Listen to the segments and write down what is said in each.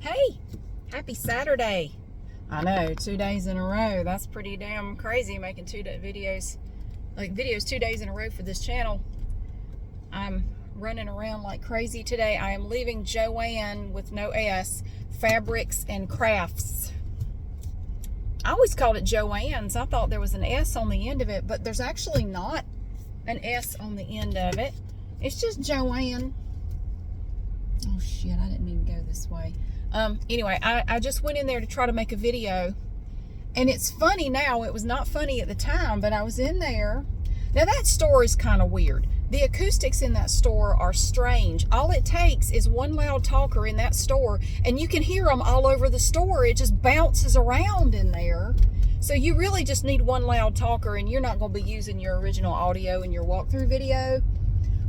Hey, happy Saturday. I know, 2 days in a row. That's pretty damn crazy, making videos 2 days in a row for this channel. I'm running around like crazy today. I am leaving Joanne with no S, Fabrics and Crafts. I always called it Joanne's. I thought there was an S on the end of it, but there's actually not an S on the end of it. It's just Joanne. Oh shit, I didn't mean to go this way. Anyway, I just went in there to try to make a video, and it's funny now. It was not funny at the time, but I was in there. Now that store is kind of weird. The acoustics in that store are strange. All it takes is one loud talker in that store, and you can hear them all over the store. It just bounces around in there. So you really just need one loud talker, and you're not going to be using your original audio in your walkthrough video.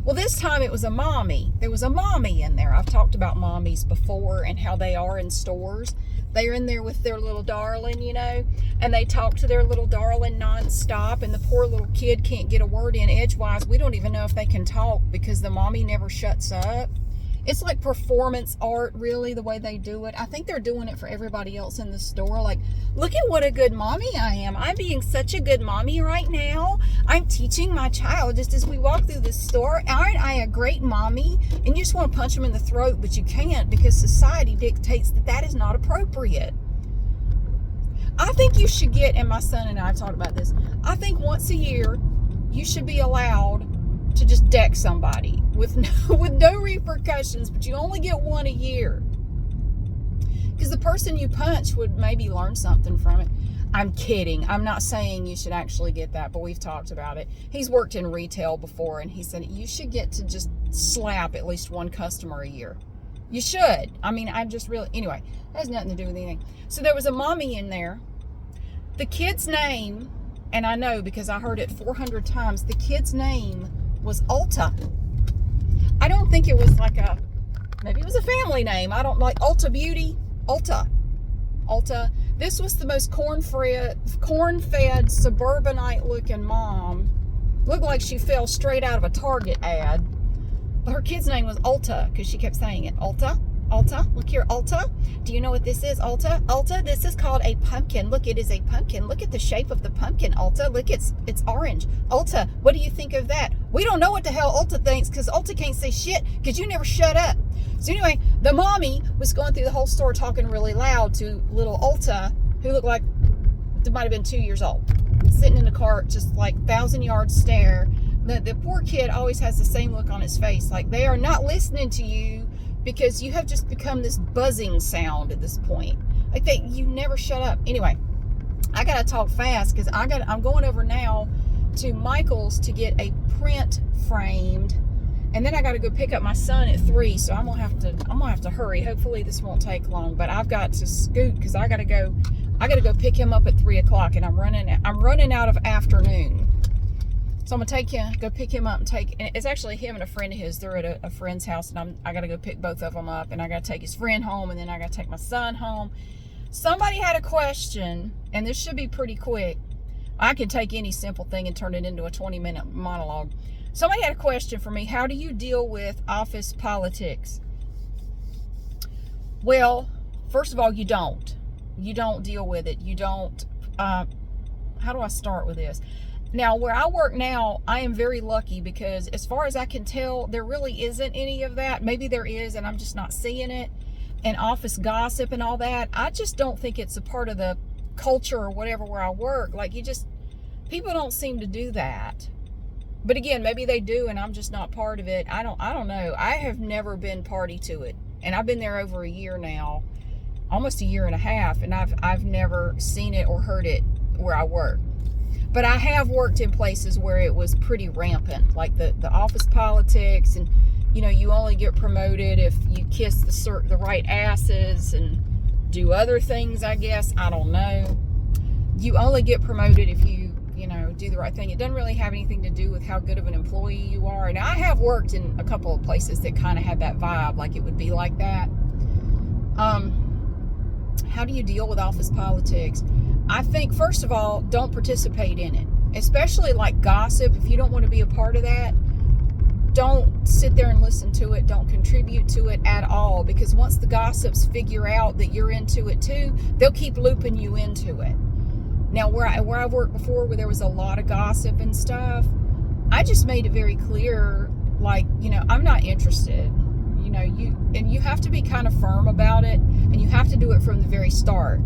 Well, this time it was a mommy. There was a mommy in there. I've talked about mommies before and how they are in stores. They're in there with their little darling, you know, and they talk to their little darling nonstop, and the poor little kid can't get a word in edgewise. We don't even know if they can talk because the mommy never shuts up. It's like performance art, really, the way they do it. I think they're doing it for everybody else in the store. Like, look at what a good mommy I am. I'm being such a good mommy right now. I'm teaching my child just as we walk through the store. Aren't I a great mommy? And you just want to punch them in the throat, but you can't because society dictates that that is not appropriate. I think you should get, and my son and I have talked about this, I think once a year you should be allowed to just deck somebody with no repercussions, but you only get one a year. Because the person you punch would maybe learn something from it. I'm kidding. I'm not saying you should actually get that, but we've talked about it. He's worked in retail before, and he said you should get to just slap at least one customer a year. You should. I mean, I just really, anyway, that has nothing to do with anything. So there was a mommy in there. The kid's name, and I know because I heard it 400 times, the kid's name was Ulta. I don't think it was like maybe it was a family name. I don't like Ulta Beauty. Ulta. This was the most corn-fed, suburbanite looking mom. Looked like she fell straight out of a Target ad. But her kid's name was Ulta because she kept saying it. Ulta. Look here, Ulta. Do you know what this is, Ulta? Ulta, this is called a pumpkin. Look, it is a pumpkin. Look at the shape of the pumpkin, Ulta. Look, it's orange. Ulta, what do you think of that? We don't know what the hell Ulta thinks because Ulta can't say shit because you never shut up. So anyway, the mommy was going through the whole store talking really loud to little Ulta, who looked like it might have been 2 years old, sitting in the cart, just like 1,000-yard stare. The poor kid always has the same look on his face, like they are not listening to you, because you have just become this buzzing sound at this point. Like you never shut up. Anyway, I gotta talk fast because I'm going over now to Michael's to get a print framed, and then I gotta go pick up my son at 3. So I'm gonna have to hurry. Hopefully this won't take long, but I've got to scoot because I gotta go pick him up at 3 o'clock, and I'm running out of afternoon. So I'm gonna go pick him up and it's actually him and a friend of his. They're at a friend's house, and I gotta go pick both of them up, and I gotta take his friend home, and then I gotta take my son home. Somebody had a question, and this should be pretty quick. I can take any simple thing and turn it into a 20-minute monologue. Somebody had a question for me. How do you deal with office politics? Well, first of all, you don't deal with it. You don't, how do I start with this? Now, where I work now, I am very lucky because as far as I can tell, there really isn't any of that. Maybe there is, and I'm just not seeing it. And office gossip and all that, I just don't think it's a part of the culture or whatever where I work. Like, people don't seem to do that. But again, maybe they do, and I'm just not part of it. I don't know. I have never been party to it. And I've been there over a year now, almost a year and a half, and I've never seen it or heard it where I work. But I have worked in places where it was pretty rampant, like the office politics, and you know, you only get promoted if you kiss the right asses and do other things, I guess. I don't know. You only get promoted if you do the right thing. It doesn't really have anything to do with how good of an employee you are. And I have worked in a couple of places that kind of had that vibe, like it would be like that. How do you deal with office politics? I think, first of all, don't participate in it, especially like gossip. If you don't want to be a part of that, don't sit there and listen to it. Don't contribute to it at all, because once the gossips figure out that you're into it too, they'll keep looping you into it. Now, where I've worked before, where there was a lot of gossip and stuff, I just made it very clear, like, I'm not interested. You have to be kind of firm about it, and you have to do it from the very start.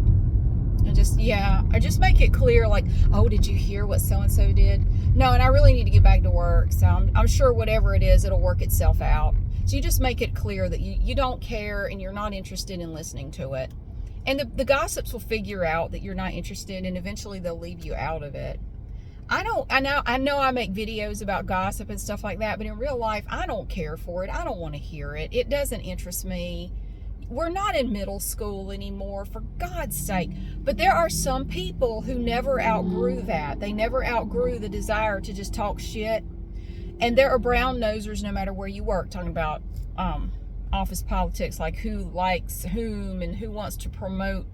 I just make it clear, like, oh, did you hear what so-and-so did? No, and I really need to get back to work, so I'm sure whatever it is, it'll work itself out. So you just make it clear that you don't care and you're not interested in listening to it. And the gossips will figure out that you're not interested, and eventually they'll leave you out of it. I know I make videos about gossip and stuff like that, but in real life, I don't care for it. I don't want to hear it. It doesn't interest me. We're not in middle school anymore, for God's sake. But there are some people who never outgrew that. They never outgrew the desire to just talk shit. And there are brown nosers no matter where you work, talking about office politics, like who likes whom and who wants to promote.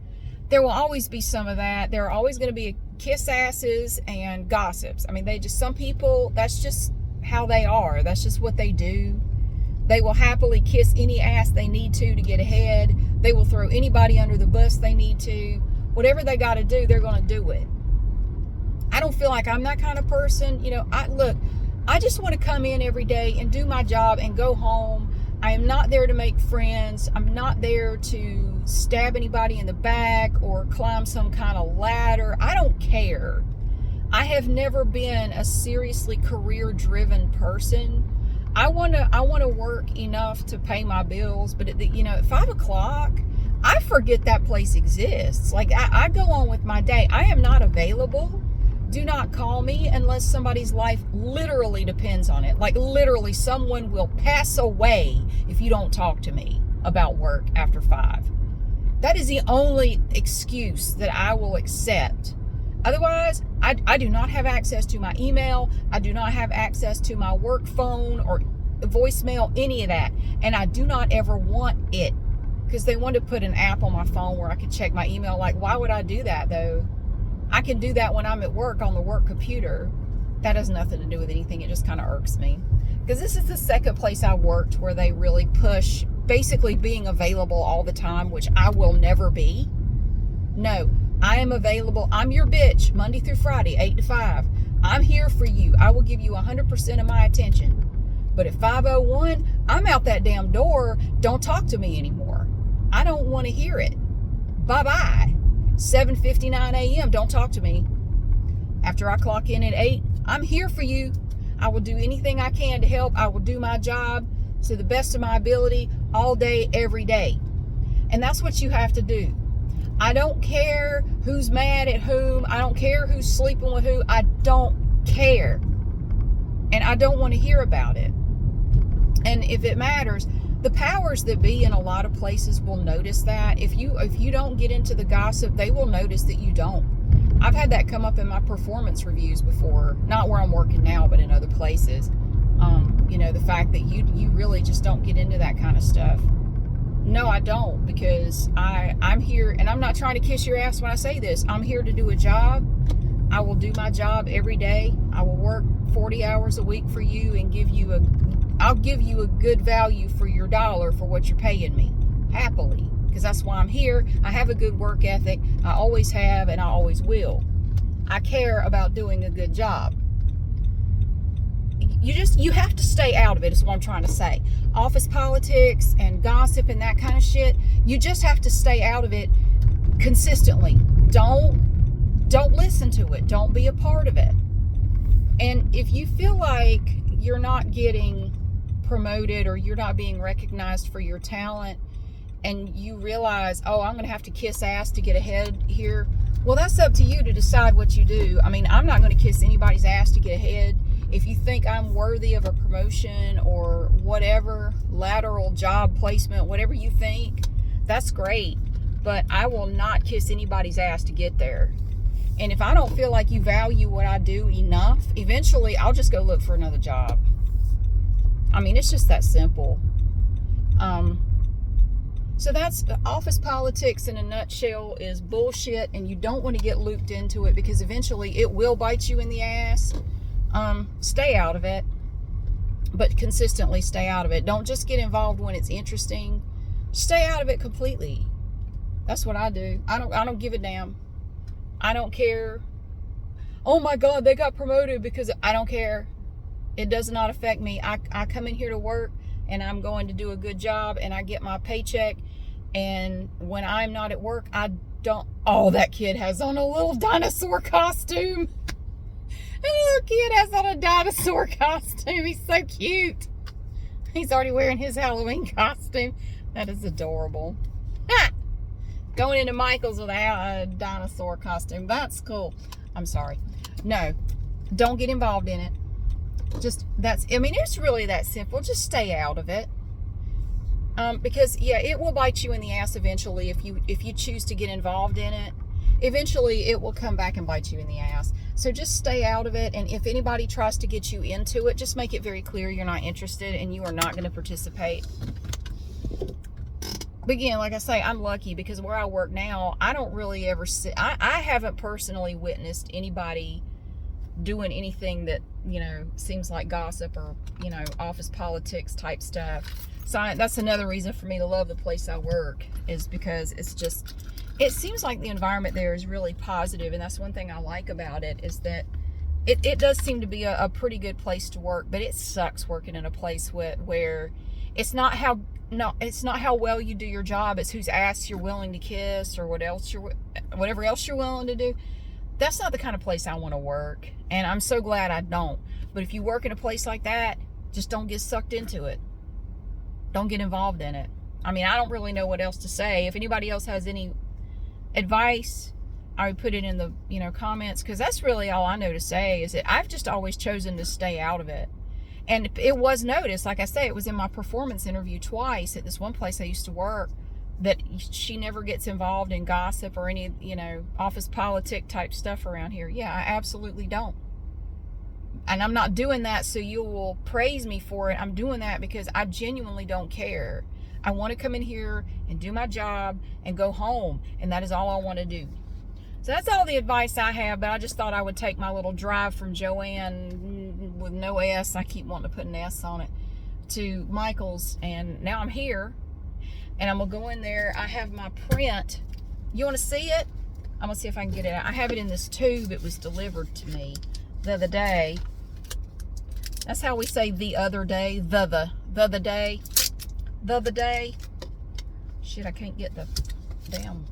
There will always be some of that. There are always going to be kiss asses and gossips. I mean, some people, that's just how they are. That's just what they do. They will happily kiss any ass they need to get ahead. They will throw anybody under the bus they need to. Whatever they got to do, they're going to do it. I don't feel like I'm that kind of person. I just want to come in every day and do my job and go home. I am not there to make friends. I'm not there to stab anybody in the back or climb some kind of ladder. I don't care. I have never been a seriously career-driven person. I want to work enough to pay my bills, but at 5 o'clock, I forget that place exists. Like, I go on with my day. I am not available. Do not call me unless somebody's life literally depends on it. Like, literally, someone will pass away if you don't talk to me about work after 5. That is the only excuse that I will accept. Otherwise, I do not have access to my email. I do not have access to my work phone or voicemail, any of that. And I do not ever want it, because they want to put an app on my phone where I can check my email. Like, why would I do that, though? I can do that when I'm at work on the work computer. That has nothing to do with anything. It just kind of irks me. Because this is the second place I worked where they really push basically being available all the time, which I will never be. No, I am available. I'm your bitch, Monday through Friday, 8 to 5. I'm here for you. I will give you 100% of my attention. But at 5:01, I'm out that damn door. Don't talk to me anymore. I don't want to hear it. Bye-bye. 7:59 a.m., don't talk to me. After I clock in at 8, I'm here for you. I will do anything I can to help. I will do my job to the best of my ability all day, every day. And that's what you have to do. I don't care who's mad at whom. I don't care who's sleeping with who. I don't care. And I don't want to hear about it. And if it matters, the powers that be in a lot of places will notice that. If you don't get into the gossip, they will notice that you don't. I've had that come up in my performance reviews before. Not where I'm working now, but in other places. The fact that you really just don't get into that kind of stuff. No, I don't, because I'm here, and I'm not trying to kiss your ass when I say this. I'm here to do a job. I will do my job every day. I will work 40 hours a week for you and I'll give you a good value for your dollar for what you're paying me, happily, because that's why I'm here. I have a good work ethic. I always have, and I always will. I care about doing a good job. You have to stay out of it, is what I'm trying to say. Office politics and gossip and that kind of shit, you just have to stay out of it consistently. Don't listen to it. Don't be a part of it. And if you feel like you're not getting promoted or you're not being recognized for your talent, and you realize, oh, I'm going to have to kiss ass to get ahead here, well, that's up to you to decide what you do. I mean, I'm not going to kiss anybody's ass to get ahead. If you think I'm worthy of a promotion or whatever, lateral job placement, whatever you think, that's great. But I will not kiss anybody's ass to get there. And if I don't feel like you value what I do enough, eventually I'll just go look for another job. I mean, it's just that simple. So that's office politics in a nutshell, is bullshit, and you don't want to get looped into it, because eventually it will bite you in the ass. Stay out of it. but consistently stay out of it. Don't just get involved when it's interesting. Stay out of it completely. That's what I do. I don't give a damn. I don't care. Oh my God, they got promoted because I don't care. It does not affect me. I come in here to work and I'm going to do a good job and I get my paycheck. And when I'm not at work, I don't. Oh, that kid has on a little dinosaur costume. That little kid has on a dinosaur costume. He's so cute. He's already wearing his Halloween costume. That is adorable. Ha! Going into Michael's with a dinosaur costume. That's cool. I'm sorry. No, don't get involved in it. I mean, it's really that simple. Just stay out of it. Because yeah, it will bite you in the ass eventually if you choose to get involved in it. Eventually, it will come back and bite you in the ass. So just stay out of it. And if anybody tries to get you into it, just make it very clear you're not interested and you are not going to participate. But again, like I say, I'm lucky because where I work now, I don't really ever see. I haven't personally witnessed anybody doing anything that, seems like gossip or, office politics type stuff. So that's another reason for me to love the place I work, is because it seems like the environment there is really positive. And that's one thing I like about it, is that it does seem to be a pretty good place to work, but it sucks working in a place where it's not how well you do your job. It's whose ass you're willing to kiss or whatever else you're willing to do. That's not the kind of place I want to work. And I'm so glad I don't. But if you work in a place like that, just don't get sucked into it. Don't get involved in it. I mean, I don't really know what else to say. If anybody else has any advice, I would put it in the, comments, because that's really all I know to say, is that I've just always chosen to stay out of it. And it was noticed, like I say, it was in my performance interview twice at this one place I used to work, that she never gets involved in gossip or any, office politic type stuff around here. Yeah, I absolutely don't. And I'm not doing that so you will praise me for it. I'm doing that because I genuinely don't care. I want to come in here and do my job and go home. And that is all I want to do. So that's all the advice I have. But I just thought I would take my little drive from Joanne with no S. I keep wanting to put an S on it. To Michael's. And now I'm here. And I'm going to go in there. I have my print. You want to see it? I'm going to see if I can get it out. I have it in this tube. It was delivered to me the other day. That's how we say the other day. The other day. The other day. Shit, I can't get the damn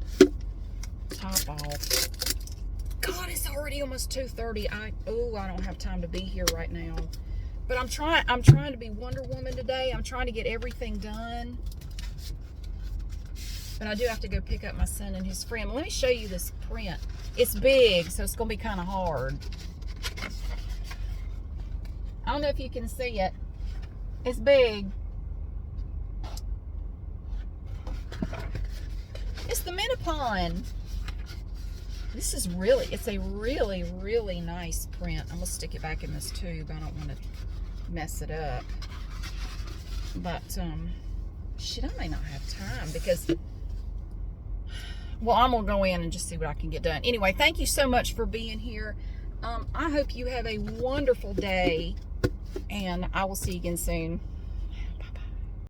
top off. God, it's already almost 2:30. I don't have time to be here right now. But I'm trying to be Wonder Woman today. I'm trying to get everything done. But I do have to go pick up my son and his friend. Let me show you this print. It's big, so it's going to be kind of hard. I don't know if you can see it. It's big. It's the Minipon. It's a really, really nice print. I'm going to stick it back in this tube. I don't want to mess it up. But, shit, I may not have time because, well, I'm going to go in and just see what I can get done. Anyway, thank you so much for being here. I hope you have a wonderful day, and I will see you again soon.